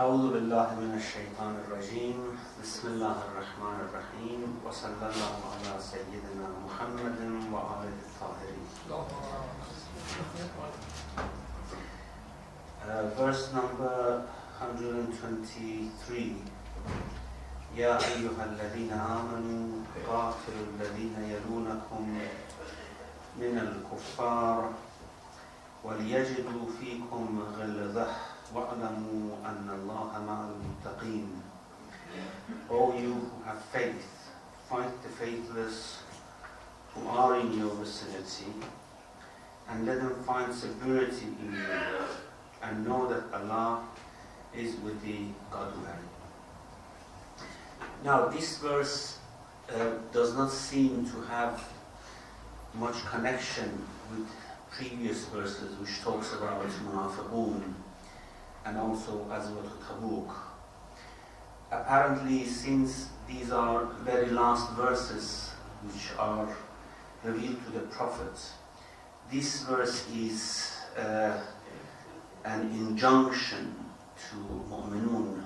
أعوذ بالله من الشيطان الرجيم بسم الله الرحمن الرحيم وصلى الله على سيدنا محمد وآله الطاهرين. Verse number 123. يا أيها الذين آمنوا قاتلوا الذين يلونكم من الكفار وليجدوا فيكم غلظة واعلموا أن الله مع المتقين. O you who have faith, fight the faithless who are in your vicinity, and let them find severity in you, and know that Allah is with the godly. Now this verse does not seem to have much connection with previous verses which talks about Munafiqun and also Ghazwat Tabuk. Apparently, since these are very last verses which are revealed to the Prophet, this verse is an injunction to Mu'minun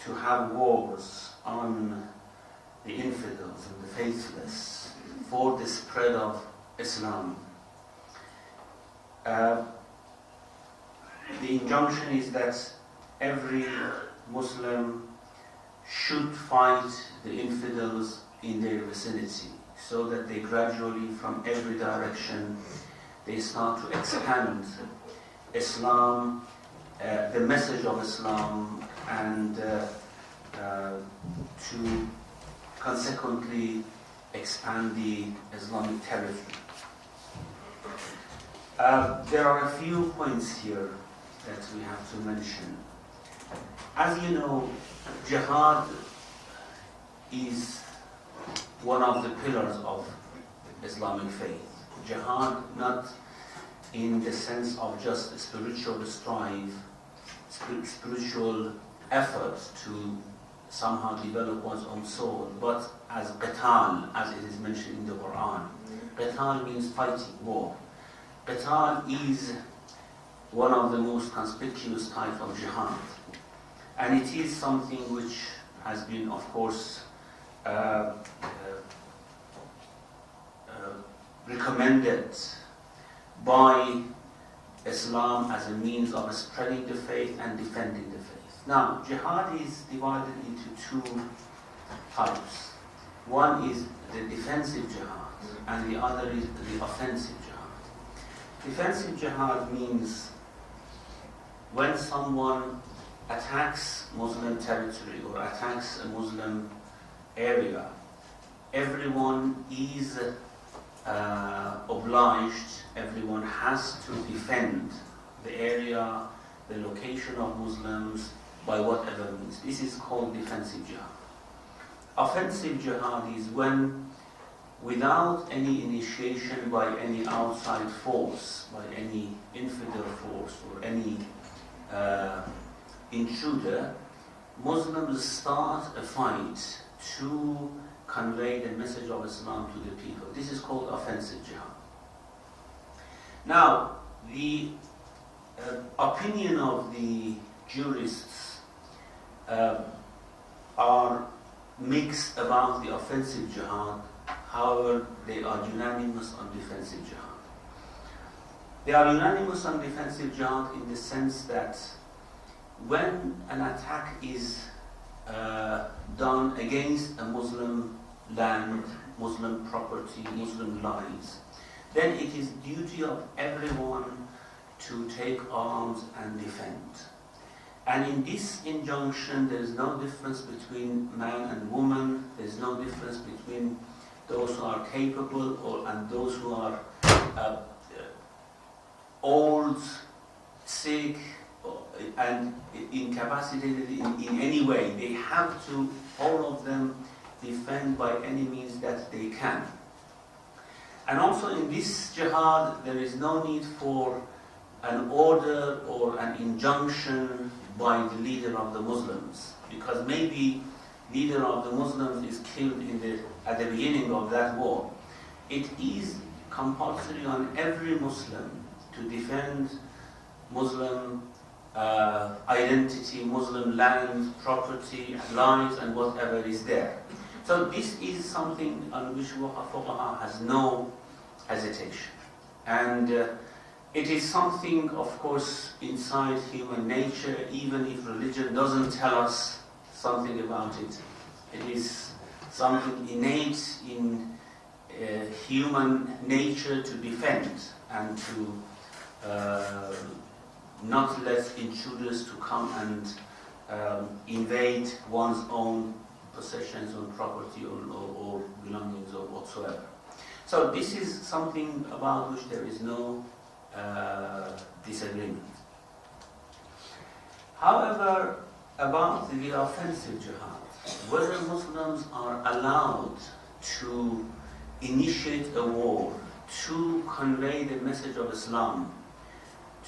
to have wars on the infidels and the faithless for the spread of Islam. The injunction is that every Muslim should fight the infidels in their vicinity, so that they gradually, from every direction, they start to expand Islam, the message of Islam, and to consequently expand the Islamic territory. There are a few points here that we have to mention. As you know, jihad is one of the pillars of Islamic faith. Jihad not in the sense of just spiritual strive, spiritual effort to somehow develop one's own soul, but as qital, as it is mentioned in the Quran. Qital means fighting, war. Qital is one of the most conspicuous type of jihad, and it is something which has been, of course, recommended by Islam as a means of spreading the faith and defending the faith. Now, jihad is divided into two types. One is the defensive jihad, and the other is the offensive jihad. Defensive jihad means when someone attacks Muslim territory or attacks a Muslim area, everyone is obliged, everyone has to defend the area, the location of Muslims by whatever means. This is called defensive jihad. Offensive jihad is when, without any initiation by any outside force, by any infidel force or any intruder, Muslims start a fight to convey the message of Islam to the people. This is called offensive jihad. Now, the opinion of the jurists are mixed about the offensive jihad. However, they are unanimous on defensive jihad. They are unanimous on defensive jihad in the sense that when an attack is done against a Muslim land, Muslim property, Muslim lives, then it is duty of everyone to take arms and defend. And in this injunction, there is no difference between man and woman. There is no difference between those who are capable and those who are old, sick, and incapacitated in any way. They have to, all of them, defend by any means that they can. And also in this jihad, there is no need for an order or an injunction by the leader of the Muslims, because maybe leader of the Muslims is killed at the beginning of that war. It is compulsory on every Muslim to defend Muslim identity, Muslim land, property, lives, and whatever is there. So this is something on which Fuqaha has no hesitation. And it is something, of course, inside human nature, even if religion doesn't tell us something about it. It is something innate in human nature to defend and to not let intruders to come and invade one's own possessions or property or belongings or whatsoever. So this is something about which there is no disagreement. However, about the offensive jihad, whether Muslims are allowed to initiate a war to convey the message of Islam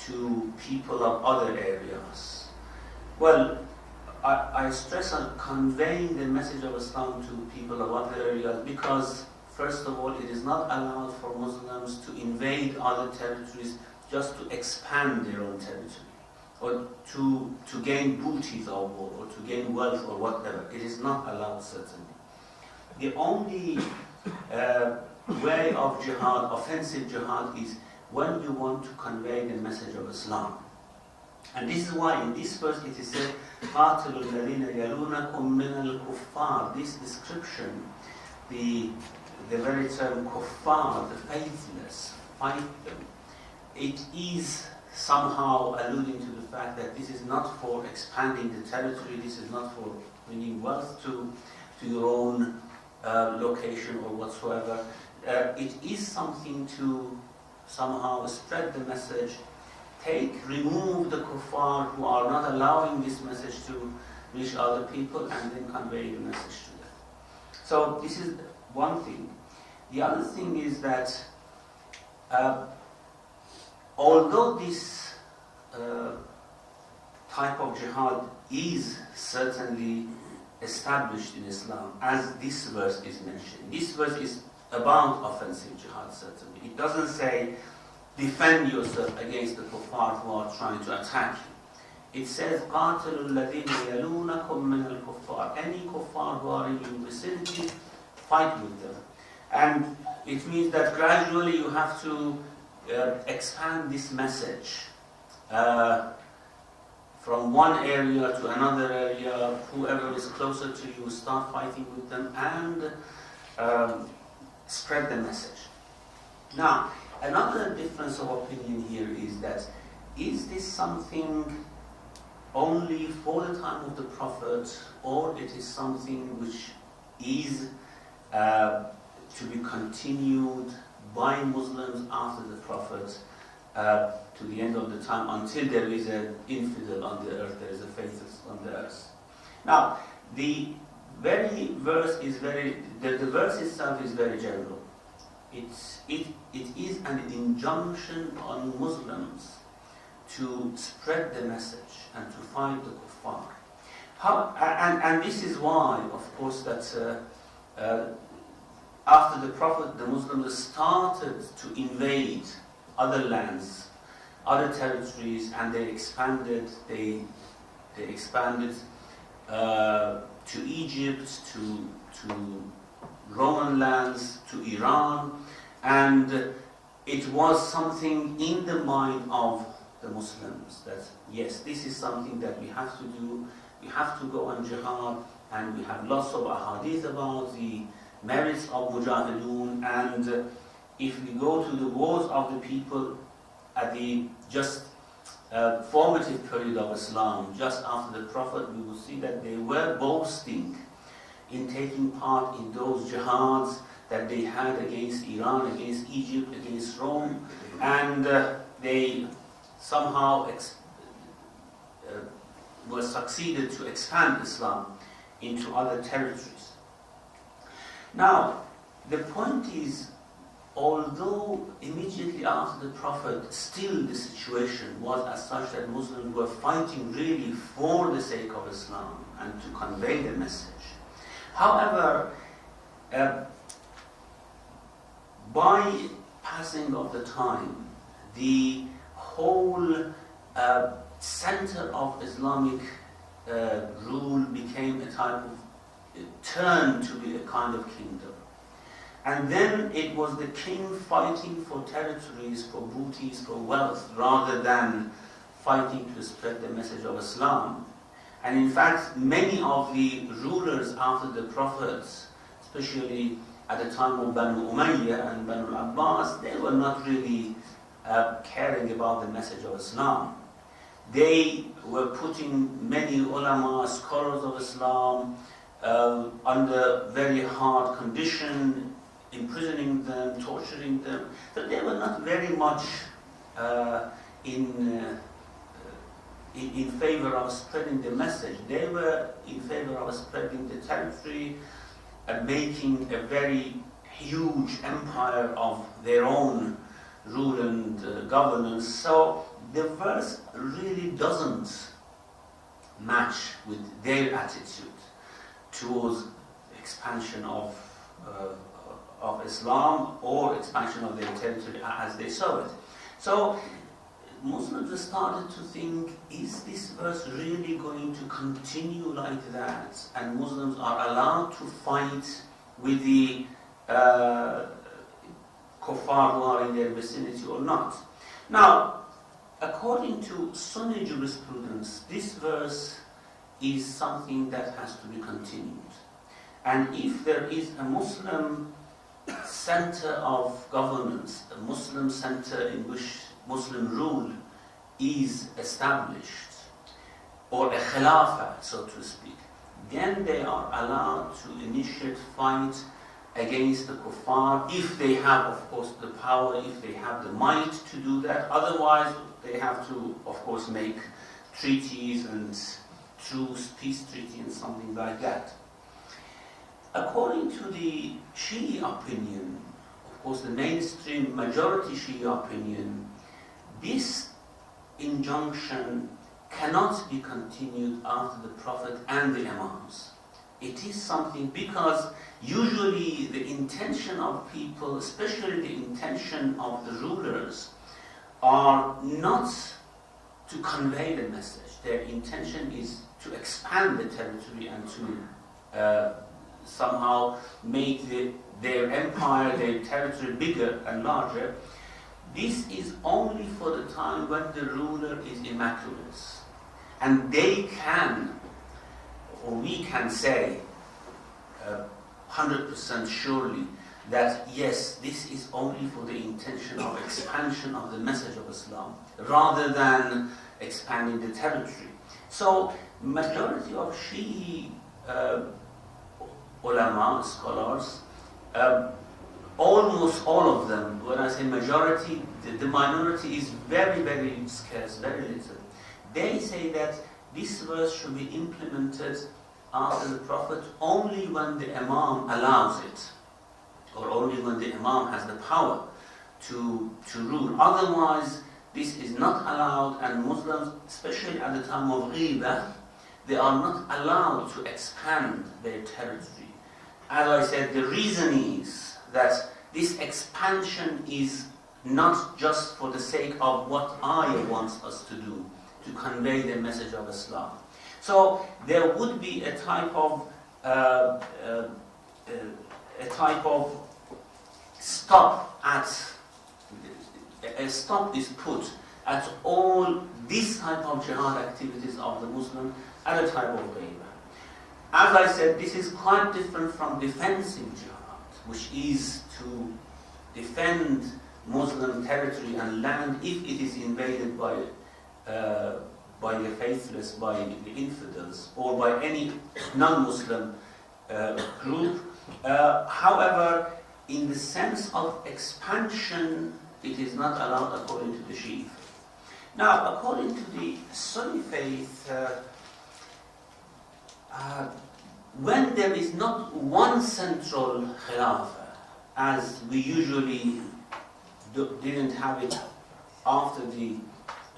to people of other areas. Well, I stress on conveying the message of Islam to people of other areas because, first of all, it is not allowed for Muslims to invade other territories just to expand their own territory or to gain booty of war or to gain wealth or whatever. It is not allowed, certainly. The only way of jihad, offensive jihad, is when you want to convey the message of Islam. And this is why in this verse it is said, قَاتِلُوا الَّذِينَ يَلُونَكُم مِّنَ الْكُفَّارِ. This description, the very term kuffar, the faithless, fight them. It is somehow alluding to the fact that this is not for expanding the territory, this is not for bringing wealth to your own location or whatsoever. It is something to somehow spread the message, remove the kuffar who are not allowing this message to reach other people, and then convey the message to them. So this is one thing. The other thing is that although this type of jihad is certainly established in Islam, as this verse is mentioned, this verse is about offensive jihad, certainly. It doesn't say defend yourself against the kuffar who are trying to attack you. It says قَاتِلُوا الَّذِينَ يَلُونَكُم مِّنَ الْكُفَّارِ. Any kuffar who are in your vicinity, fight with them. And it means that gradually you have to expand this message from one area to another area. Whoever is closer to you, start fighting with them and spread the message. Now, another difference of opinion here is that, is this something only for the time of the Prophet, or it is something which is to be continued by Muslims after the Prophet to the end of the time, until there is an infidel on the earth, there is a faithless on the earth. Now, the verse itself is very general. It is an injunction on Muslims to spread the message and to fight the kuffar. And this is why, of course, that after the Prophet, the Muslims started to invade other lands, other territories, and they expanded. They expanded to Egypt, to Roman lands, to Iran, and it was something in the mind of the Muslims that yes, this is something that we have to do. We have to go on jihad, and we have lots of ahadith about the merits of mujahideen, and if we go to the wars of the people at the just formative period of Islam, just after the Prophet, we will see that they were boasting in taking part in those jihads that they had against Iran, against Egypt, against Rome, and they somehow were succeeded to expand Islam into other territories. Now, the point is, although immediately after the Prophet, still the situation was as such that Muslims were fighting really for the sake of Islam and to convey the message. However, by passing of the time, the whole center of Islamic rule became a type of, turned to be a kind of kingdom. And then it was the king fighting for territories, for booties, for wealth, rather than fighting to spread the message of Islam. And in fact, many of the rulers after the prophets, especially at the time of Banu Umayyah and Banu Abbas, they were not really caring about the message of Islam. They were putting many ulama, scholars of Islam, under very hard condition, imprisoning them, torturing them. So they were not very much in favor of spreading the message. They were in favor of spreading the territory and making a very huge empire of their own rule and governance. So the verse really doesn't match with their attitude towards expansion of Islam or expansion of their territory as they saw it. So Muslims started to think, is this verse really going to continue like that? And Muslims are allowed to fight with the kuffar who are in their vicinity or not? Now, according to Sunni jurisprudence, this verse is something that has to be continued. And if there is a Muslim center of governance, a Muslim center in which Muslim rule is established, or a khilafah, so to speak, then they are allowed to initiate fight against the kuffar, if they have, of course, the power, if they have the might to do that. Otherwise, they have to, of course, make treaties and truce, peace treaty and something like that. According to the Shia opinion, of course the mainstream majority Shia opinion, this injunction cannot be continued after the Prophet and the Imams. It is something, because usually the intention of people, especially the intention of the rulers, are not to convey the message. Their intention is to expand the territory and to somehow make their empire, their territory bigger and larger. This is only for the time when the ruler is immaculate. And they can, or we can say 100% surely that yes, this is only for the intention of expansion of the message of Islam, rather than expanding the territory. So, majority of Shi'i ulama, scholars, almost all of them, when I say majority, the minority is very, very scarce, very little. They say that this verse should be implemented after the Prophet only when the Imam allows it, or only when the Imam has the power to rule. Otherwise, this is not allowed, and Muslims, especially at the time of Ghibah, they are not allowed to expand their territory. As I said, the reason is that this expansion is not just for the sake of what ayah wants us to do, to convey the message of Islam. So there would be a type of stop is put at all these type of jihad activities of the Muslim at a time of Ghibah. As I said, this is quite different from defensive jihad, which is to defend Muslim territory and land if it is invaded by the faithless, by the infidels, or by any non-Muslim group. However, in the sense of expansion, it is not allowed according to the Shia faith. Now, according to the Sunni faith, when there is not one central khilafah, as we usually didn't have it after the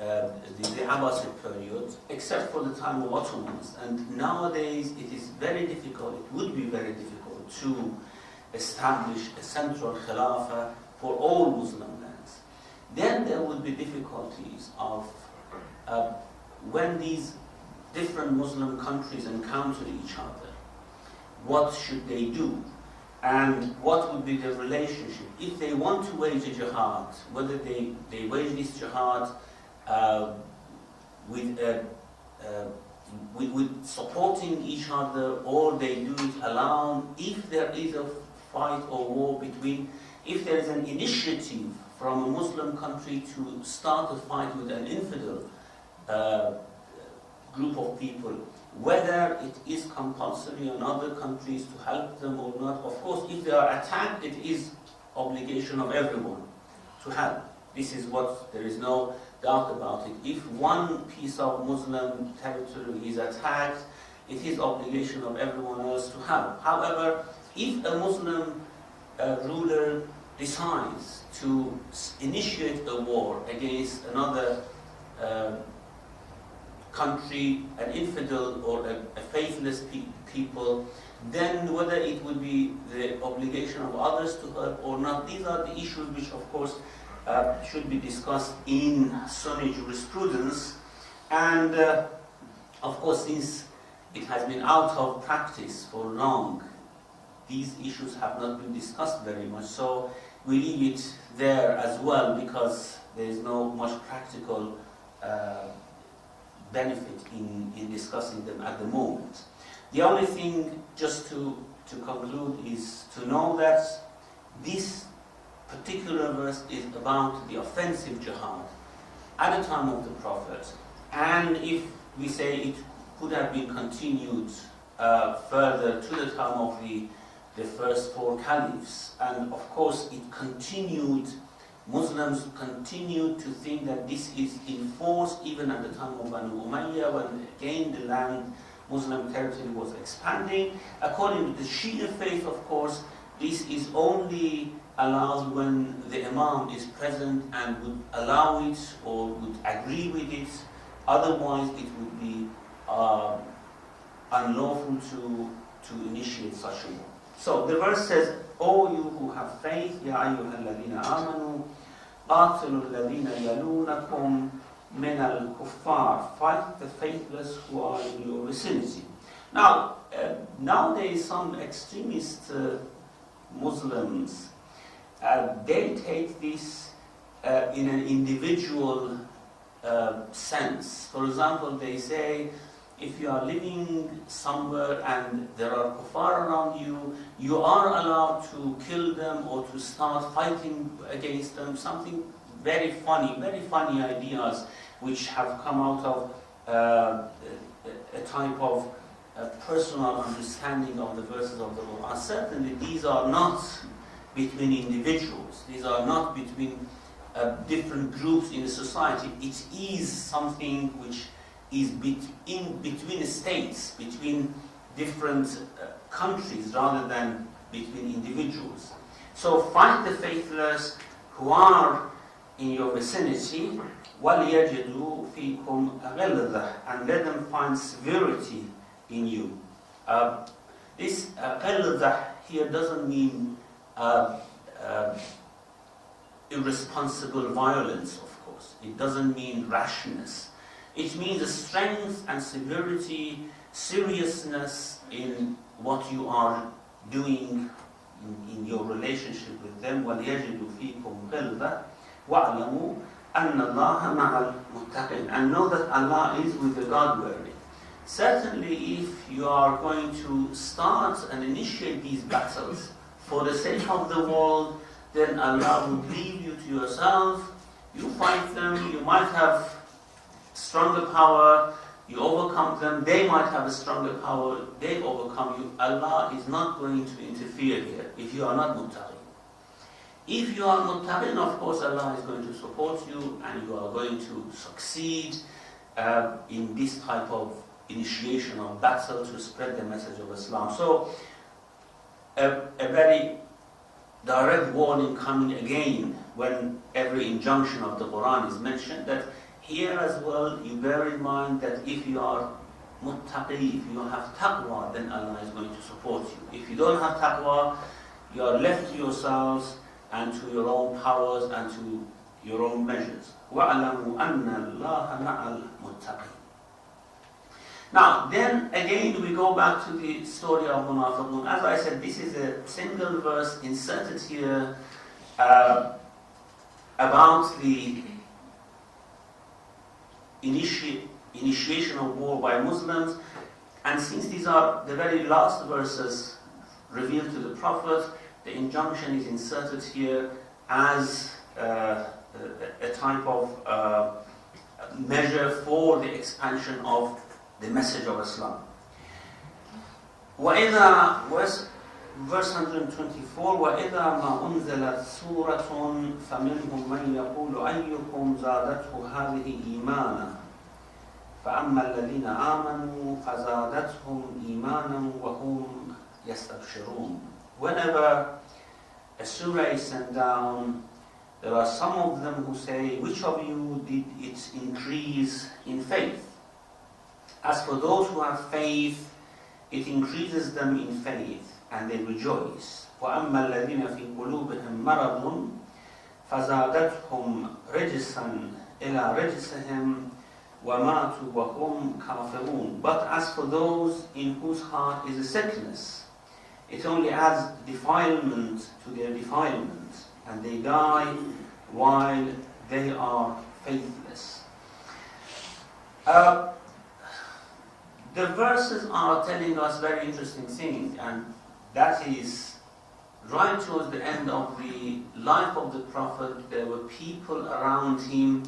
Abbasid period, except for the time of Ottomans, and nowadays it is very difficult, it would be very difficult to establish a central khilafah for all Muslim lands. Then there would be difficulties of when these different Muslim countries encounter each other, what should they do? And what would be the relationship? If they want to wage a jihad, whether they wage this jihad with supporting each other, or they do it alone, if there is a fight or war between, if there is an initiative from a Muslim country to start a fight with an infidel group of people, whether it is compulsory on other countries to help them or not. Of course, if they are attacked, it is obligation of everyone to help. This is what, there is no doubt about it. If one piece of Muslim territory is attacked, it is obligation of everyone else to help. However, if a Muslim ruler decides to initiate a war against another country, an infidel or a faithless people, then whether it would be the obligation of others to help or not, these are the issues which, of course, should be discussed in Sunni jurisprudence. And of course, since it has been out of practice for long, these issues have not been discussed very much. So we leave it there as well, because there is no much practical benefit in discussing them at the moment. The only thing, just to conclude, is to know that this particular verse is about the offensive jihad at the time of the Prophet, and if we say it could have been continued further to the time of the first four caliphs, and of course it continued. Muslims continued to think that this is in force even at the time of Banu Umayyah, when again the land, Muslim territory was expanding. According to the Shia faith, of course, this is only allowed when the Imam is present and would allow it or would agree with it. Otherwise, it would be unlawful to initiate such a war. So the verse says, O you who have faith, Ya ayyuhal ladhina amanu, qatilu alladhina yalunakum min al-kuffar, fight the faithless who are in your vicinity. Now, nowadays some extremist Muslims, they take this in an individual sense. For example, they say, if you are living somewhere and there are kuffar around you, you are allowed to kill them or to start fighting against them. Something very funny ideas which have come out of a type of personal understanding of the verses of the Quran. Certainly these are not between individuals. These are not between different groups in a society. It is something which is between states, between different countries, rather than between individuals. So fight the faithless who are in your vicinity, وَلْيَجِدُوا فِيكُمْ غِلْظَةً, and let them find severity in you. This غِلْظَةً here doesn't mean irresponsible violence, of course. It doesn't mean rashness. It means a strength and severity, seriousness in what you are doing in your relationship with them. وَلْيَجِدُوا فِيكُمْ غِلْظَةً وَاعْلَمُوا أَنَّ اللَّهَ مَعَ الْمُتَّقِينَ, and know that Allah is with the God-wary. Certainly, if you are going to start and initiate these battles for the sake of the world, then Allah will leave you to yourself. You fight them, you might have stronger power, you overcome them, they might have a stronger power, they overcome you. Allah is not going to interfere here if you are not muttaqin. If you are muttaqin, of course Allah is going to support you and you are going to succeed in this type of initiation of battle to spread the message of Islam. So a very direct warning coming again when every injunction of the Quran is mentioned, that here as well you bear in mind that if you are muttaqi, if you have taqwa, then Allah is going to support you. If you don't have taqwa, you are left to yourselves and to your own powers and to your own measures. وَعْلَمُوا أَنَّ اللَّهَ مَعَ الْمُتَّقِينَ. Now, then again we go back to the story of Munafiqun. As I said, this is a single verse inserted here about the initiation of war by Muslims. And since these are the very last verses revealed to the Prophet, the injunction is inserted here as a type of measure for the expansion of the message of Islam. وَإِذَا verse 124 وَإِذَا مَا أُنزِلَتْ سُورَةٌ فَمِنْهُمْ مَنْ يَقُولُ أَيُّكُمْ زَادَتْهُ هَذِهِ إِيمَانًا فَأَمَّا الَّذِينَ آمَنُوا فَزَادَتْهُمْ إِيمَانًا وَهُمْ يَسْتَبْشِرُونَ. Whenever a surah is sent down, there are some of them who say, which of you did it increase in faith? As for those who have faith, it increases them in faith, and they rejoice. وَأَمَّا الَّذِينَ فِي قُلُوبِهِمْ مَرَضٌ فَزَادَتْهُمْ رِجْسًا إِلَى رِجْسِهِمْ وَمَاتُوا وَهُمْ كَافِرُونَ. But as for those in whose heart is a sickness, it only adds defilement to their defilement, and they die while they are faithless. The verses are telling us very interesting things, and that is right towards the end of the life of the Prophet, there were people around him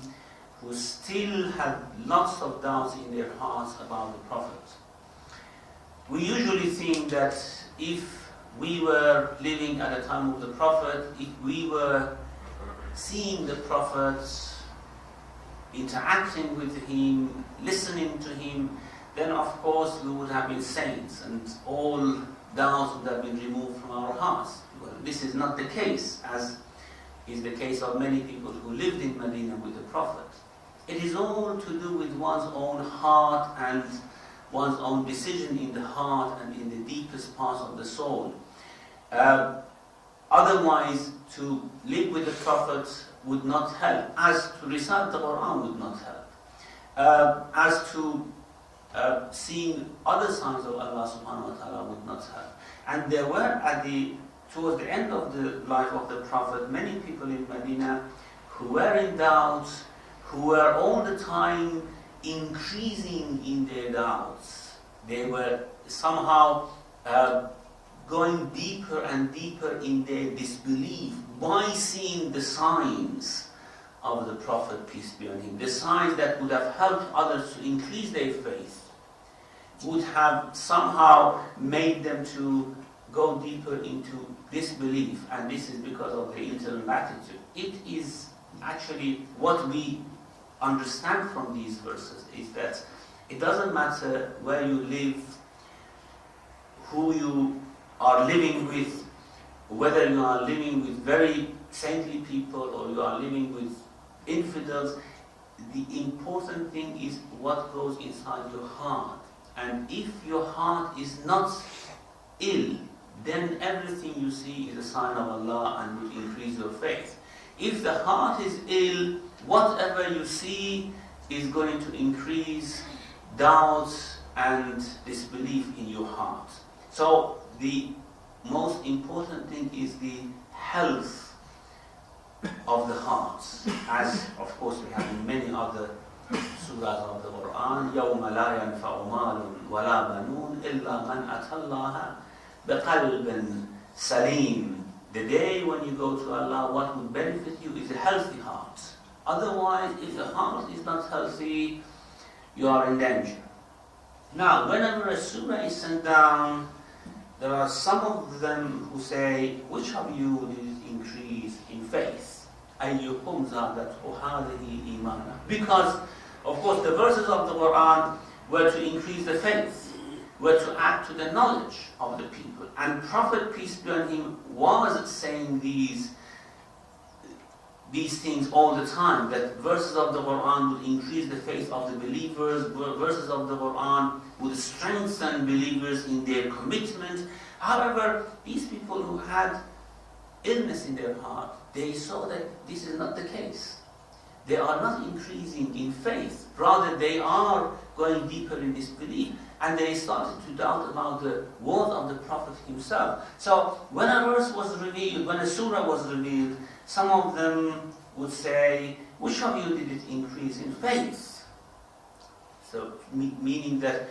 who still had lots of doubts in their hearts about the Prophet. We usually think that if we were living at the time of the Prophet, if we were seeing the Prophet, interacting with him, listening to him, then of course we would have been saints and all doubts would have been removed from our hearts. Well, this is not the case, as is the case of many people who lived in Medina with the Prophet. It is all to do with one's own heart and one's own decision in the heart and in the deepest parts of the soul. Otherwise, to live with the Prophet would not help. As to recite the Quran would not help. As to seeing other signs of Allah subhanahu wa ta'ala would not help. And there were towards the end of the life of the Prophet, many people in Medina who were in doubt, who were all the time increasing in their doubts. They were somehow going deeper and deeper in their disbelief by seeing the signs of the Prophet, peace be on him. The signs that would have helped others to increase their faith would have somehow made them to go deeper into disbelief, and this is because of the internal attitude. It is actually what we understand from these verses is that it doesn't matter where you live, who you are living with, whether you are living with very saintly people or you are living with infidels. The important thing is what goes inside your heart. And if your heart is not ill, then everything you see is a sign of Allah and will increase your faith. If the heart is ill, whatever you see is going to increase doubts and disbelief in your heart. So the most important thing is the health of the heart, as of course we have in many other surahs of the Quran. يَوْمَ لَا يَنْفَعُ مَالٌ وَلَا بَنُونَ إِلَّا مَنْ أَتَى اللَّهَ بِقَلْبٍ سَلِيمٍ. The day when you go to Allah, what would benefit you is a healthy heart. Otherwise, if the heart is not healthy, you are in danger. Now, whenever a surah is sent down, there are some of them who say, which of you did it increase in faith? أَيُّكُمْ زَادَتْهُ هَذِهِ إِيمَانًا. Because, of course, the verses of the Quran were to increase the faith, were to add to the knowledge of the people. And Prophet, peace be on him, was saying these things all the time, that verses of the Quran would increase the faith of the believers, verses of the Quran would strengthen believers in their commitment. However, these people who had illness in their heart, they saw that this is not the case. they are not increasing in faith. Rather, they are going deeper in disbelief, and they started to doubt about the word of the Prophet himself. So, when a verse was revealed, when a surah was revealed, some of them would say, which of you did it increase in faith? So, meaning that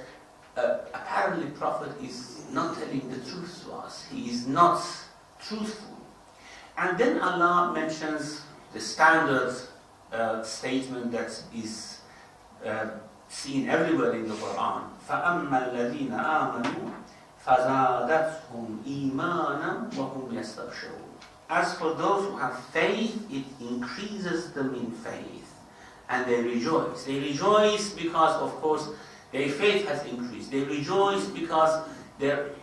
apparently Prophet is not telling the truth to us. He is not truthful. And then Allah mentions the standard statement that is seen everywhere in the Quran. فَأَمَّا الَّذِينَ آمَنُوا فَزَادَتْهُمْ إِيمَانًا وَهُمْ يَسْتَبْشِرُونَ. As for those who have faith, it increases them in faith, and they rejoice. They rejoice because, of course, their faith has increased. They rejoice because there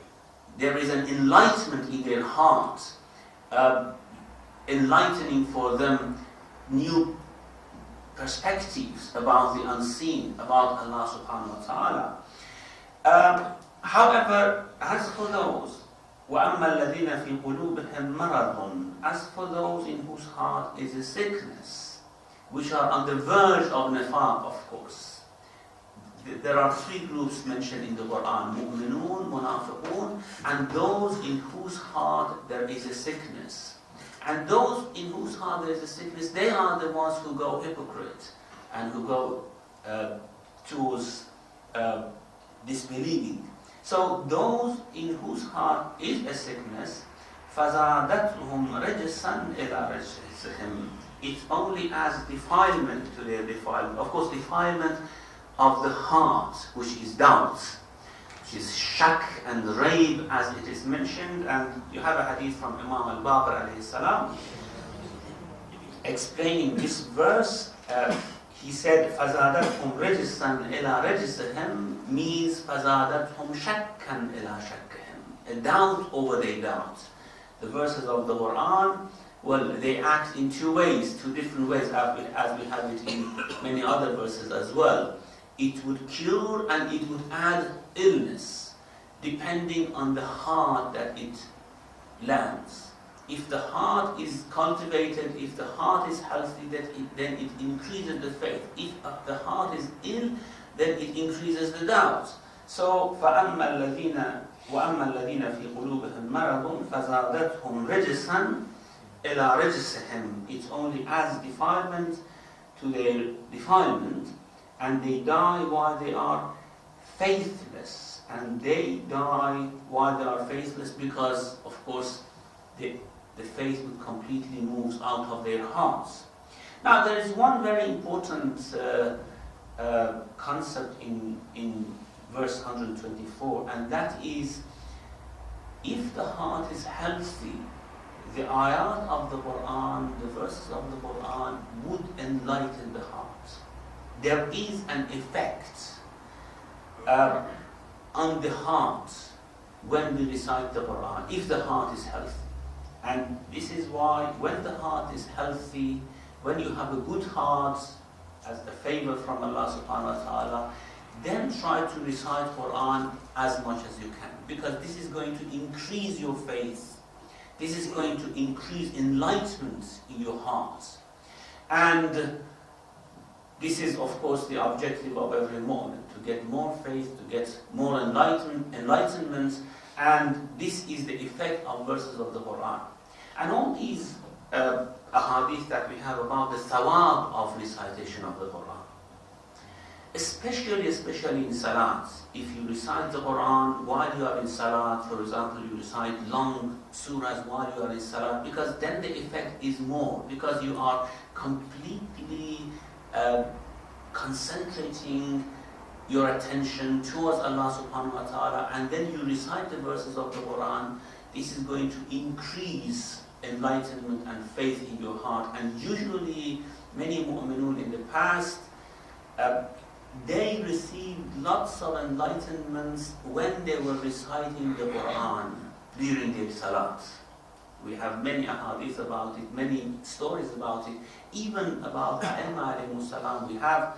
is an enlightenment in their hearts, enlightening for them new perspectives about the unseen, about Allah subhanahu wa ta'ala. However, as for those, وَأَمَّا الَّذِينَ فِي قُلُوبِهِمْ مَرَضٌ, as for those in whose heart is a sickness, which are on the verge of nifaq, of course. There are three groups mentioned in the Quran: mu'minun, munafiqun, and those in whose heart there is a sickness. And those in whose heart there is a sickness, they are the ones who go hypocrite and who go towards disbelieving. So those in whose heart is a sickness, فَزَادَتْهُمْ رَجْسًا إِلَىٰ رَجْسِهِمْ, it only adds defilement to their defilement. Of course, defilement of the heart, which is doubt, which is shak and raib, as it is mentioned. And you have a hadith from Imam al-Baqir alayhi salam explaining this verse. He said, فَزَادَتْهُمْ رَجْسًا إِلَىٰ رَجْسِهِمْ means فَزَادَتْهُمْ شَكًّا إِلَىٰ شَكِّهِمْ, a doubt over their doubt. The verses of the Quran, well, they act in two ways, two different ways, as we have it in many other verses as well. It would cure and it would add illness, depending on the heart that it lands. If the heart is cultivated, if the heart is healthy, then it increases the faith. If the heart is ill, then it increases the doubt. So, فَأَمَّا الَّذِينَ فِي قُلُوبِهِمْ مَرَضٌ فَزَادَتْهُمْ رَجْسًا إِلَىٰ رَجْسِهِمْ, it only adds defilement to their defilement, and they die while they are faithless. And they die while they are faithless because, of course, the faith would completely moves out of their hearts. Now, there is one very important concept in verse 124, and that is, if the heart is healthy, the ayat of the Quran, the verses of the Quran would enlighten the heart. There is an effect on the heart when we recite the Quran, if the heart is healthy. And this is why when the heart is healthy, when you have a good heart as a favor from Allah subhanahu wa ta'ala, then try to recite Quran as much as you can, because this is going to increase your faith. This is going to increase enlightenment in your heart. And this is, of course, the objective of every moment, to get more faith, to get more enlightenment, and this is the effect of verses of the Quran. And all these ahadith that we have about the thawab of recitation of the Quran, especially in salat. If you recite the Quran while you are in salat, for example, you recite long surahs while you are in salat, because then the effect is more, because you are completely concentrating your attention towards Allah subhanahu wa ta'ala, and then you recite the verses of the Quran. This is going to increase enlightenment and faith in your heart. And usually many mu'minun in the past, they received lots of enlightenments when they were reciting the Quran during their salat. We have many ahadith about it, many stories about it, even about A'imma alayhimus salam. We have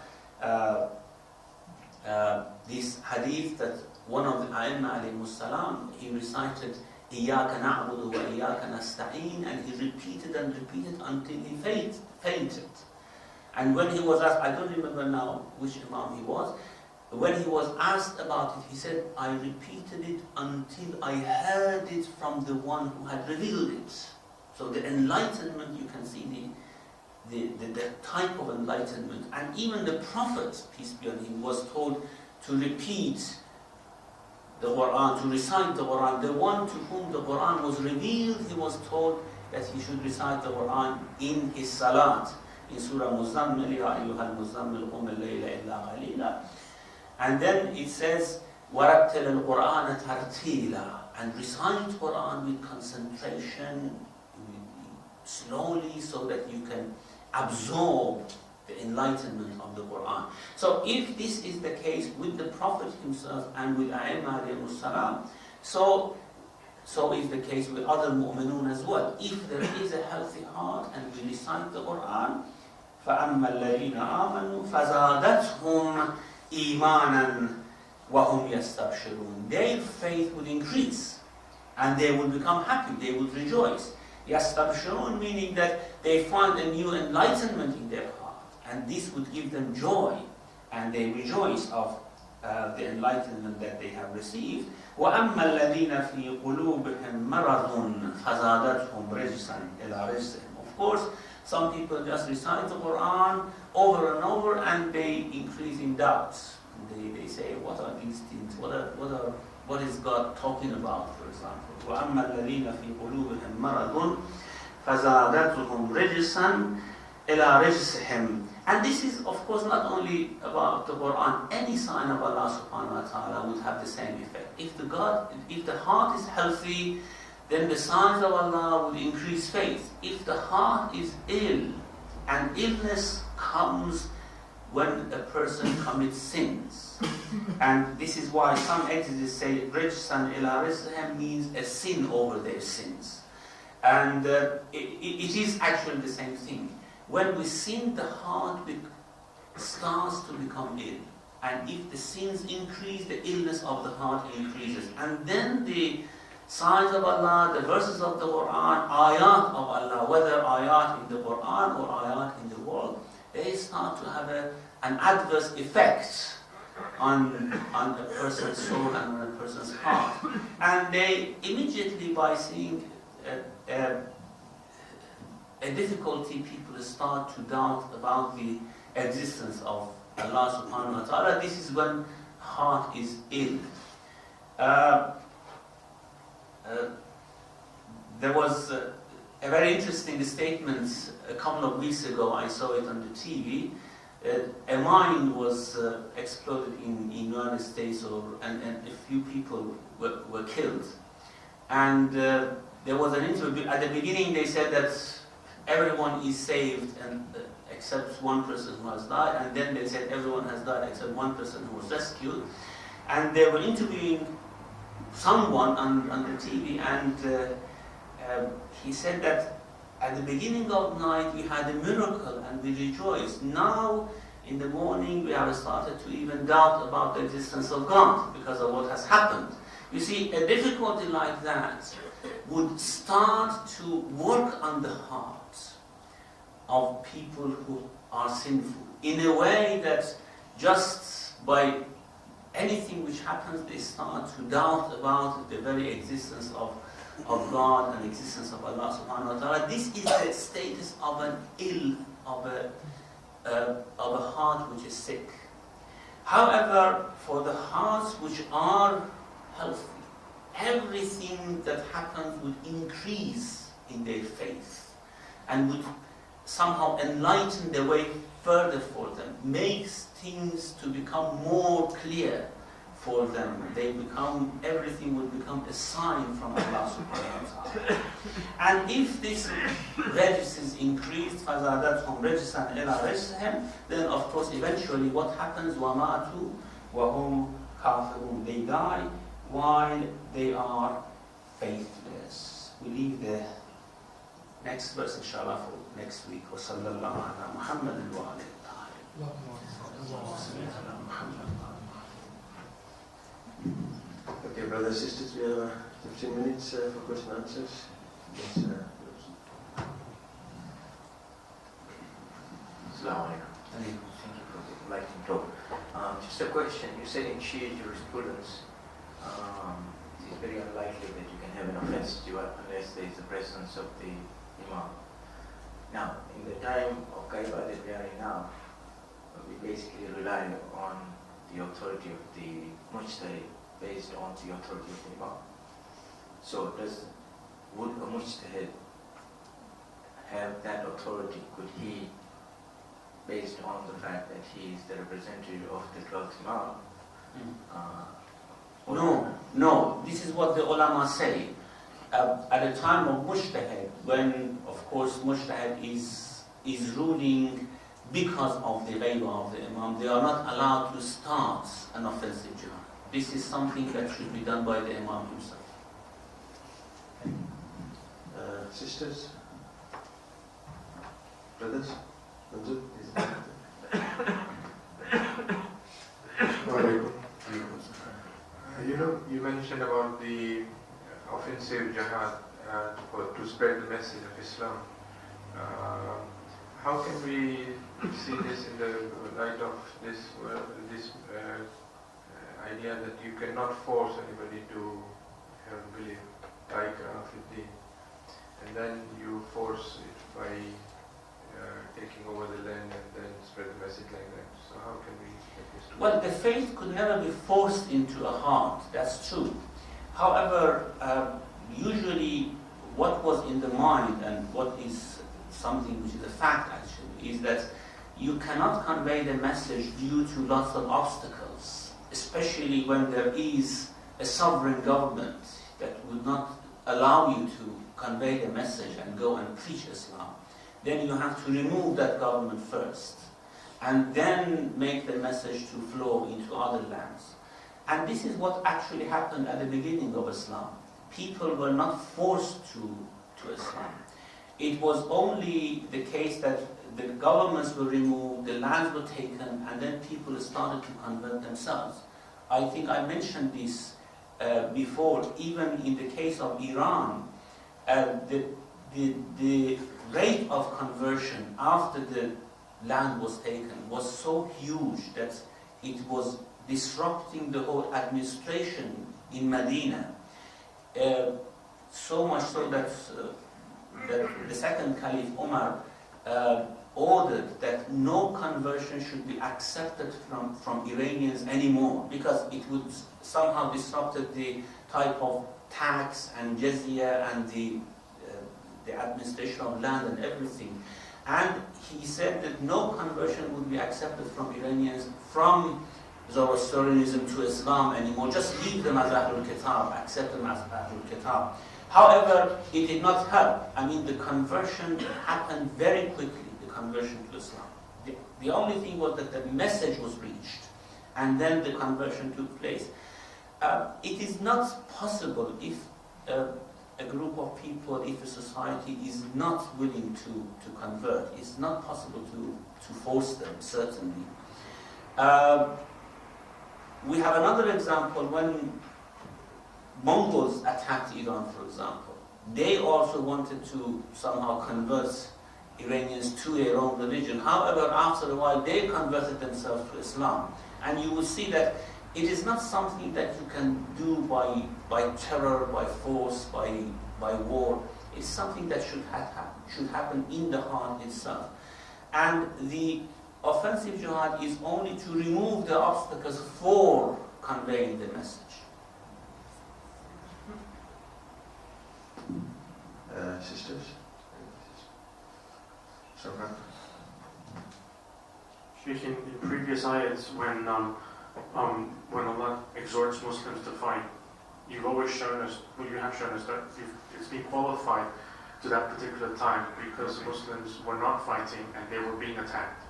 this hadith that one of the A'imma alayhimus salam, he recited إِيَّاكَ نَعْبُدُ وَإِيَّاكَ نَسْتَعِينُ, and he repeated and repeated until he fainted. And when he was asked, I don't remember now which Imam he was, when he was asked about it, he said, I repeated it until I heard it from the one who had revealed it. So the enlightenment, you can see the type of enlightenment. And even the Prophet, peace be on him, was told to repeat the Quran, to recite the Quran. The one to whom the Quran was revealed, he was told that he should recite the Quran in his salat. In Surah Muzammil, Ya ayyuhal Muzammil, qum al-layla illa qalila. And then it says, وَرَتِّلِ الْقُرْآنَ تَرْتِيلًا, and recite Quran with concentration, slowly, so that you can absorb the enlightenment of the Quran. So if this is the case with the Prophet himself and with A'imma alayhimus salam, so is the case with other mu'minun as well. If there is a healthy heart and we recite the Quran, فَأَمَّا الَّذِينَ آمَنُوا فَزَادَتْهُمْ إِيمَانًا وَهُمْ يَسْتَبْشِرُونَ. Their faith would increase and they would become happy, they would rejoice. يَسْتَبْشِرُونَ, meaning that they find a new enlightenment in their heart, and this would give them joy, and they rejoice of the enlightenment that they have received. وَأَمَّا الَّذِينَ فِي قُلُوبِهِمْ مَرَضٌ فَزَادَتْهُمْ رِجْسًا إِلَىٰ رِجْسِهِمْ. Of course, some people just recite the Quran over and over and they increase in doubts. They say, what are these things? What is God talking about, for example? وَأَمَّا الَّذِينَ فِي قُلُوبِهِمْ مَرَضٌ فَزَادَتْهُمْ رِجْسًا إِلَىٰ رِجْسِهِمْ. And this is, of course, not only about the Quran. Any sign of Allah subhanahu wa ta'ala would have the same effect. If the heart is healthy, then the signs of Allah would increase faith. If the heart is ill, and illness comes when a person commits sins. And this is why some exegetes say Rijsan ila rizhim means a sin over their sins. And it is actually the same thing. When we sin, the heart starts to become ill. And if the sins increase, the illness of the heart increases. And then the signs of Allah, the verses of the Quran, ayat of Allah, whether ayat in the Quran or ayat in the world, they start to have an adverse effect on a person's soul and on a person's heart. And they immediately, by seeing a difficulty, people start to doubt about the existence of Allah subhanahu wa ta'ala. This is when heart is ill. There was a very interesting statement a couple of weeks ago. I saw it on the TV. A mine was exploded in the United States, and a few people were killed. And there was an interview. At the beginning, they said that everyone is saved, and except one person who has died. And then they said everyone has died except one person who was rescued. And they were interviewing someone on the TV, and he said that at the beginning of night we had a miracle and we rejoiced. Now in the morning we have started to even doubt about the existence of God because of what has happened. You see, a difficulty like that would start to work on the hearts of people who are sinful in a way that just by anything which happens, they start to doubt about the very existence of God and existence of Allah subhanahu wa ta'ala. This is the status of a heart which is sick. However, for the hearts which are healthy, everything that happens would increase in their faith and would somehow enlighten the way further for them, makes things to become more clear for them. Everything would become a sign from Allah subhanahu wa ta'ala. And if this registers increased, فَزَادَتْهُمْ رِجْسًا إِلَىٰ رِجْسِهِمْ, then of course eventually what happens? وَمَاتُوا وَهُمْ كَافِرُونَ. They die while they are faithless. We leave the next verse inshallah for next week. وَصَلَّى اللَّهُ عَلَى مُحَمَّدٍ وَعَلَى Okay, brothers and sisters, we have 15 minutes for question and answers. Yes, Assalamu alaikum. question. You said in Shia jurisprudence, it is very unlikely that you can have an offensive jihad unless there is the presence of the Imam. Now, in the time of Qaiba that we are in now, we basically rely on the authority of the Mujtahid based on the authority of the Imam. So would a Mujtahid have that authority? Could he, based on the fact that he is the representative of the 12th Imam? No. This is what the ulama say. At the time of Mujtahid, when of course Mujtahid is ruling because of the ghaiba of the Imam, they are not allowed to start an offensive jihad. This is something that should be done by the Imam himself. Sisters? Brothers? You mentioned about the offensive jihad to spread the message of Islam. How can we see this in the light of this idea that you cannot force anybody to have belief, and then you force it by taking over the land and then spread the message like that? So how can we get this to Well, the faith could never be forced into a heart, that's true. However, usually what was in the mind and what is something which is a fact actually, is that you cannot convey the message due to lots of obstacles, especially when there is a sovereign government that would not allow you to convey the message and go and preach Islam. Then you have to remove that government first, and then make the message to flow into other lands. And this is what actually happened at the beginning of Islam. People were not forced to Islam. It was only the case that the governments were removed, the lands were taken, and then people started to convert themselves. I think I mentioned this before. Even in the case of Iran, the rate of conversion after the land was taken was so huge that it was disrupting the whole administration in Medina. So much so that the second Caliph Umar ordered that no conversion should be accepted from Iranians anymore, because it would somehow disrupt the type of tax and jizya and the administration of land and everything. And he said that no conversion would be accepted from Iranians from Zoroastrianism to Islam anymore. Just leave them as Ahlul Kitab, accept them as Ahlul Kitab. However, it did not help. I mean, the conversion happened very quickly, the conversion to Islam. The only thing was that the message was reached, and then the conversion took place. It is not possible if a group of people, if a society is not willing to convert, it's not possible to force them, certainly. We have another example when Mongols attacked Iran, for example. They also wanted to somehow convert Iranians to their own religion. However, after a while, they converted themselves to Islam. And you will see that it is not something that you can do by terror, by force, by war. It's something that should happen in the heart itself. And the offensive jihad is only to remove the obstacles for conveying the message. Sisters? Sheikh, in previous ayats, when Allah exhorts Muslims to fight, you've always shown us, well, you have shown us that it's been qualified to that particular time because Muslims were not fighting and they were being attacked.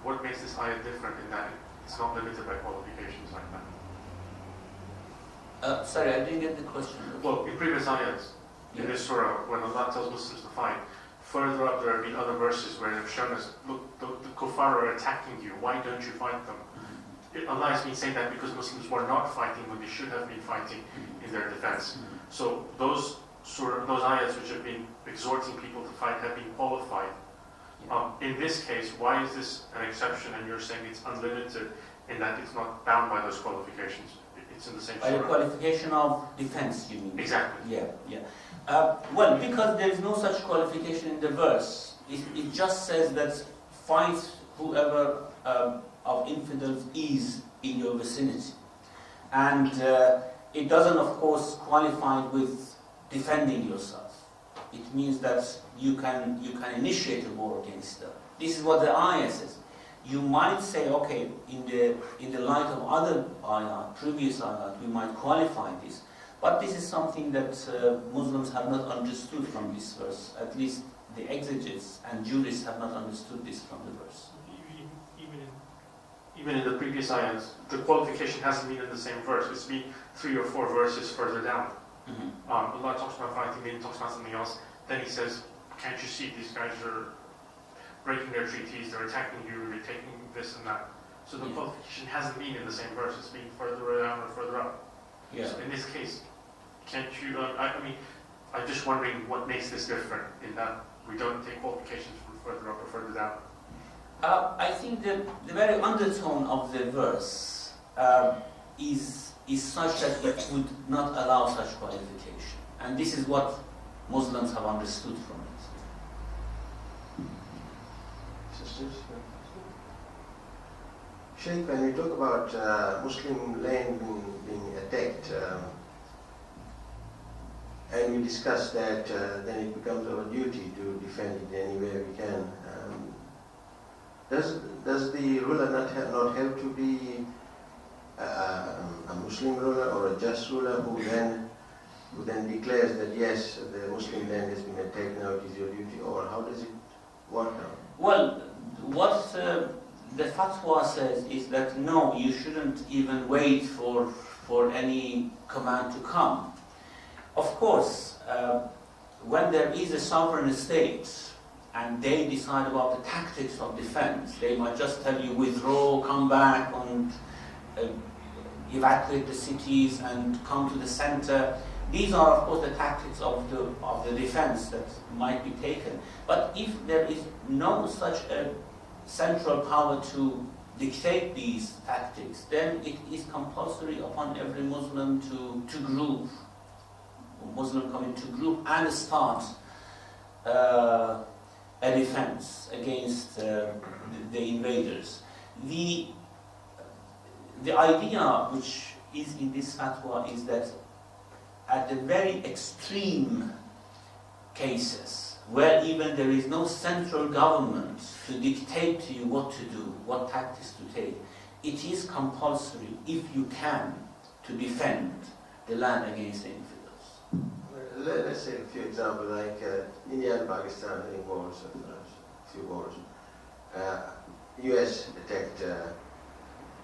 What makes this ayat different in that it's not limited by qualifications like that? Sorry, I didn't get the question. Well, in previous ayats, in this surah, when Allah tells Muslims to fight, further up there have been other verses where they've shown us, look, the kuffar are attacking you, why don't you fight them? Allah has been saying that because Muslims were not fighting when they should have been fighting in their defense. So those ayats which have been exhorting people to fight have been qualified. In this case, why is this an exception and you're saying it's unlimited in that it's not bound by those qualifications. It's in the same By the surah. qualification of defense, you mean? Exactly. Yeah. Well, because there is no such qualification in the verse, it just says that fight whoever of infidels is in your vicinity. And it doesn't, of course, qualify with defending yourself. It means that you can initiate a war against them. This is what the ayah says. You might say, okay, in the light of other ayah, previous ayah, we might qualify this. But this is something that Muslims have not understood from this verse. At least the exegetes and jurists have not understood this from the verse. Even in the previous ayahs, the qualification hasn't been in the same verse. It's been 3 or 4 verses further down. Mm-hmm. Allah talks about fighting, then he talks about something else. Then he says, can't you see these guys are breaking their treaties, they're attacking you, they're taking this and that. So the qualification hasn't been in the same verse, it's been further down or further up. Yeah. So in this case, can't you, I'm just wondering what makes this different in that we don't take qualifications from further up or further down. I think the very undertone of the verse is such that it would not allow such qualification. And this is what Muslims have understood from it. Sisters? Sheikh, when we talk about Muslim land being attacked, and we discuss that, then it becomes our duty to defend it any way we can. Does the ruler not have to be a Muslim ruler or a just ruler who then declares that yes, the Muslim land has been attacked, now it is your duty, or how does it work now? Well, what the fatwa says is that no, you shouldn't even wait for any command to come. Of course, when there is a sovereign state and they decide about the tactics of defense, they might just tell you withdraw, come back, and evacuate the cities and come to the center. These are, of course, the tactics of the defense that might be taken. But if there is no such a central power to dictate these tactics, then it is compulsory upon every Muslim to group, Muslim community to group and start a defense against the invaders. The idea which is in this fatwa is that at the very extreme cases, where even there is no central government to dictate to you what to do, what tactics to take, it is compulsory, if you can, to defend the land against the infidels. Let's say a few examples, like India and Pakistan having wars, a few wars. US attacked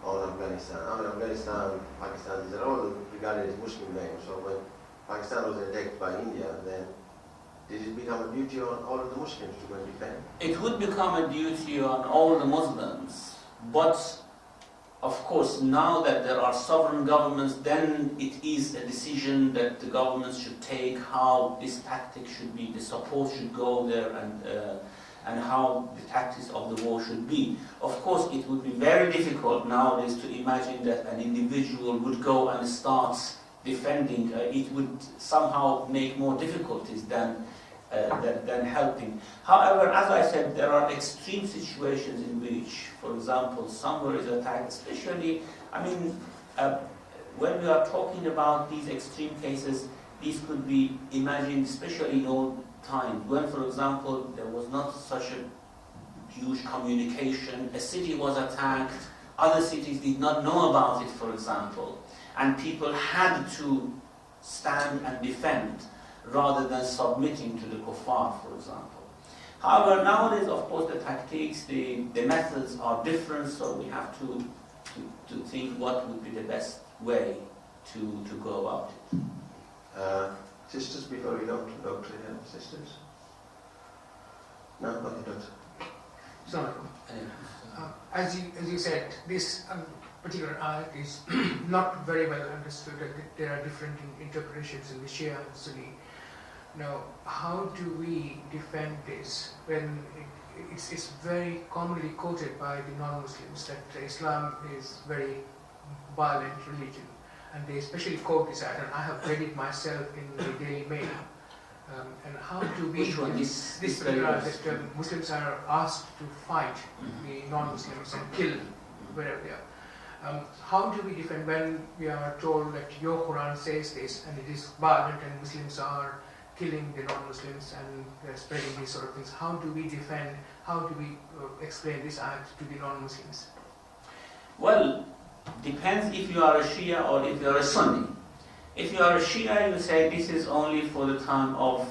all Afghanistan. Afghanistan, Pakistan, these are all regarded as Muslim names. So when Pakistan was attacked by India, then did it become a duty on all of the Muslims to go and defend? It would become a duty on all the Muslims, but of course, now that there are sovereign governments, then it is a decision that the governments should take, how this tactic should be, the support should go there, and how the tactics of the war should be. Of course, it would be very difficult nowadays to imagine that an individual would go and start defending. It would somehow make more difficulties than helping. However, as I said, there are extreme situations in which, for example, somewhere is attacked, especially, when we are talking about these extreme cases, these could be imagined, especially in old times, when, for example, there was not such a huge communication, a city was attacked, other cities did not know about it, for example, and people had to stand and defend, rather than submitting to the kuffar, for example. However, nowadays, of course, the tactics, the methods are different, so we have to think what would be the best way to go about it. Sisters, before we go to Dr. Sisters? No? Okay, Doctor. So, as you said, this particular ayat is not very well understood. There are different interpretations in the Shia and Sunni. Now, how do we defend this when it's very commonly quoted by the non-Muslims that Islam is very violent religion, and they especially quote this ayat, and I have read it myself in the Daily Mail. And how do we... Which one? This particular that Muslims are asked to fight the non-Muslims and kill wherever they are. How do we defend when we are told that your Quran says this and it is violent and Muslims are killing the non-Muslims and they're spreading these sort of things? How do we defend, how do we explain this ayat to the non-Muslims? Well, depends if you are a Shia or if you are a Sunni. If you are a Shia, you say this is only for the time of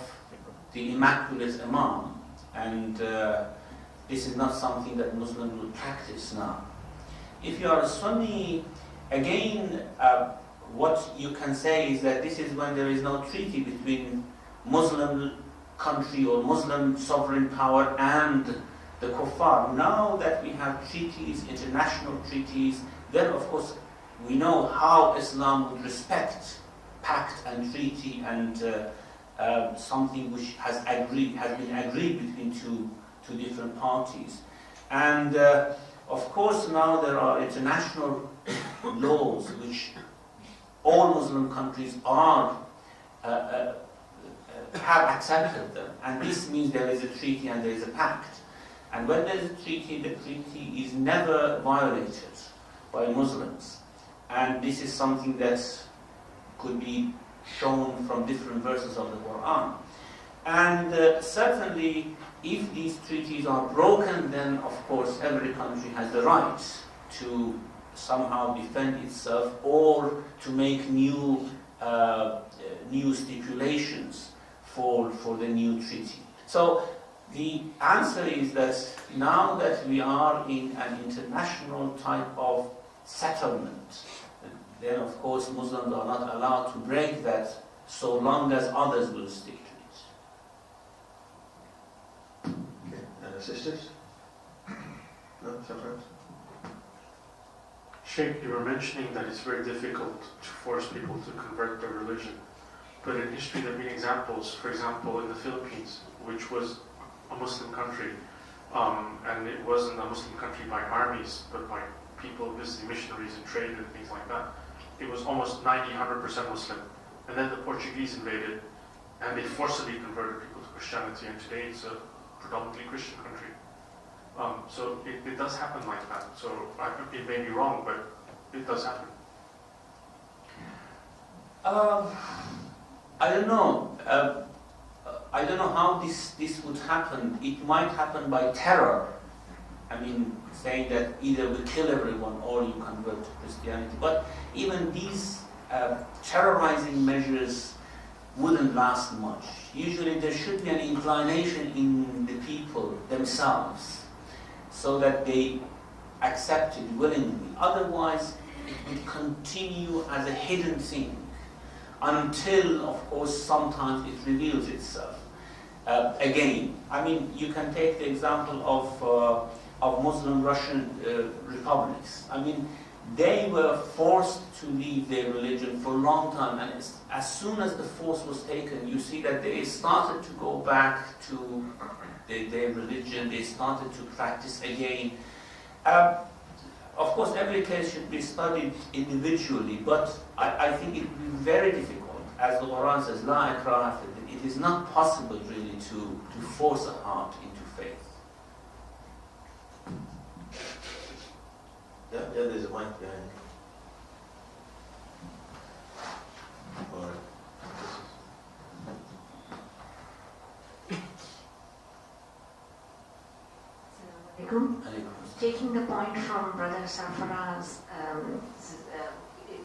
the Immaculate Imam, and this is not something that Muslims will practice now. If you are a Sunni, again, what you can say is that this is when there is no treaty between Muslim country or Muslim sovereign power and the kuffar. Now that we have treaties, international treaties, then of course we know how Islam would respect pact and treaty and something which has been agreed between two different parties. And of course now there are international laws which all Muslim countries have accepted them, and this means there is a treaty and there is a pact. And when there is a treaty, the treaty is never violated by Muslims, and this is something that could be shown from different verses of the Quran. And certainly, if these treaties are broken, then of course every country has the right to somehow defend itself or to make new stipulations for the new treaty. So the answer is that now that we are in an international type of settlement, then of course Muslims are not allowed to break that so long as others will stick to it. Okay, sisters? No, sometimes? Sheikh, you were mentioning that it's very difficult to force people to convert their religion. But in history there have been examples, for example in the Philippines, which was a Muslim country, and it wasn't a Muslim country by armies, but by people visiting missionaries and trade and things like that. It was almost 90-100% Muslim. And then the Portuguese invaded, and they forcibly converted people to Christianity, and today it's a predominantly Christian country. So it does happen like that. So it may be wrong, but it does happen. I don't know. I don't know how this would happen. It might happen by terror. I mean, saying that either we kill everyone or you convert to Christianity. But even these terrorizing measures wouldn't last much. Usually there should be an inclination in the people themselves so that they accept it willingly. Otherwise, it would continue as a hidden thing until, of course, sometimes it reveals itself. Again, I mean, you can take the example of Muslim Russian republics. I mean, they were forced to leave their religion for a long time, and as soon as the force was taken, you see that they started to go back to their religion, they started to practice again. Of course, every case should be studied individually, but I think it would be very difficult. As the Quran says, La ikraha fi din. It is not possible really to force a heart into faith. Yeah, there's a mic behind. All right. Taking the point from Brother Sarfaraz,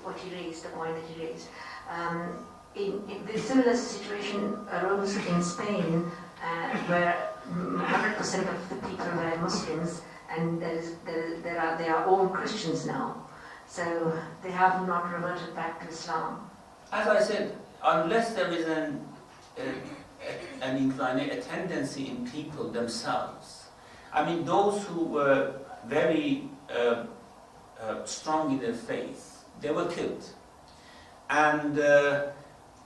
what he raised, the point that he raised, in this similar situation arose in Spain, where 100% of the people were Muslims, and they are all Christians now. So they have not reverted back to Islam. As I said, unless there is a tendency in people themselves. I mean, those who were very strong in their faith, they were killed. And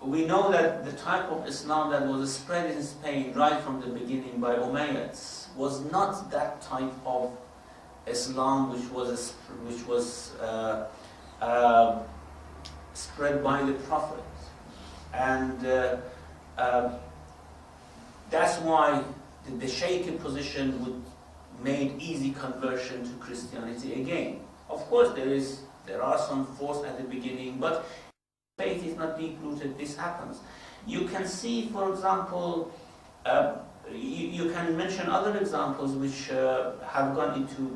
we know that the type of Islam that was spread in Spain right from the beginning by Umayyads was not that type of Islam which was spread by the Prophet, and that's why the shaky position would made easy conversion to Christianity again. Of course, there are some force at the beginning, but faith is not deep rooted. This happens. You can see, for example, you can mention other examples which have gone into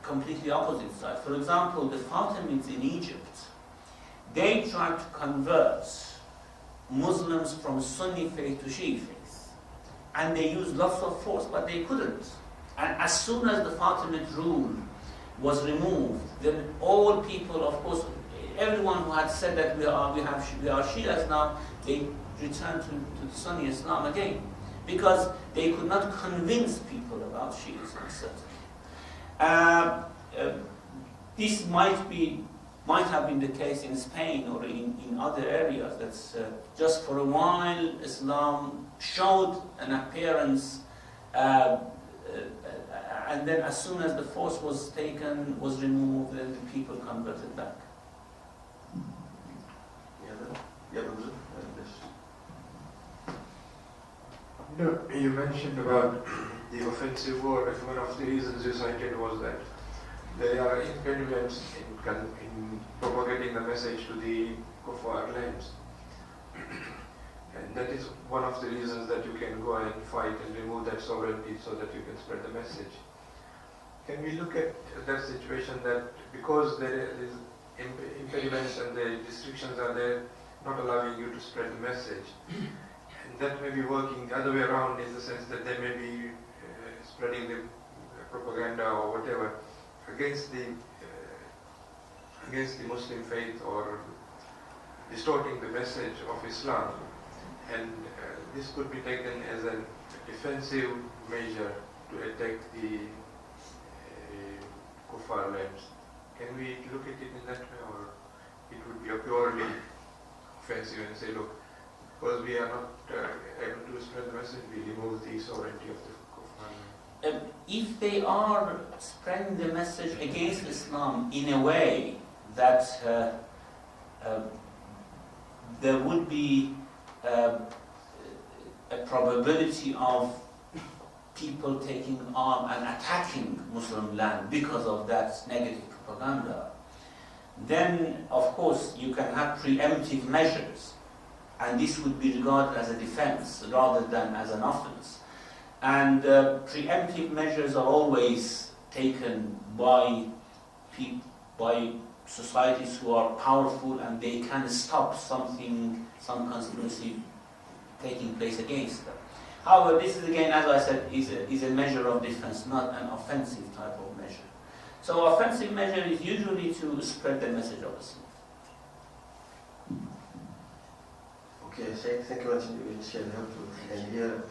completely opposite side. For example, the Fatimids in Egypt, they tried to convert Muslims from Sunni faith to Shi'i faith, and they used lots of force, but they couldn't. And as soon as the Fatimid rule was removed, then all people, of course, everyone who had said that we are Shias now, they returned to the Sunni Islam again, because they could not convince people about Shiism. This might have been the case in Spain or in other areas. That's just for a while Islam showed an appearance, and then as soon as the force was removed, then the people converted back. No, you mentioned about the offensive war. One of the reasons you cited was that there are impediments in propagating the message to the kuffar lands. And that is one of the reasons that you can go and fight and remove that sovereignty so that you can spread the message. Can we look at that situation that because there is impediments and the restrictions are there not allowing you to spread the message, and that may be working the other way around, in the sense that they may be spreading the propaganda or whatever against the Muslim faith or distorting the message of Islam, and this could be taken as a defensive measure to attack the kuffar lands. Can we look at it in that way, or it would be a purely offensive and say, look, because we are not able to spread the message, we remove the sovereignty of the kuffar? If they are spreading the message against Islam in a way that there would be a probability of people taking arm and attacking Muslim land because of that negative propaganda, then of course you can have preemptive measures, and this would be regarded as a defense rather than as an offense. And preemptive measures are always taken by societies who are powerful, and they can stop some conspiracy taking place against them. However, this is again, as I said, is a measure of defense, not an offensive type of measure. So offensive measure is usually to spread the message of Islam. Okay, thank you very much. We shall have to end here.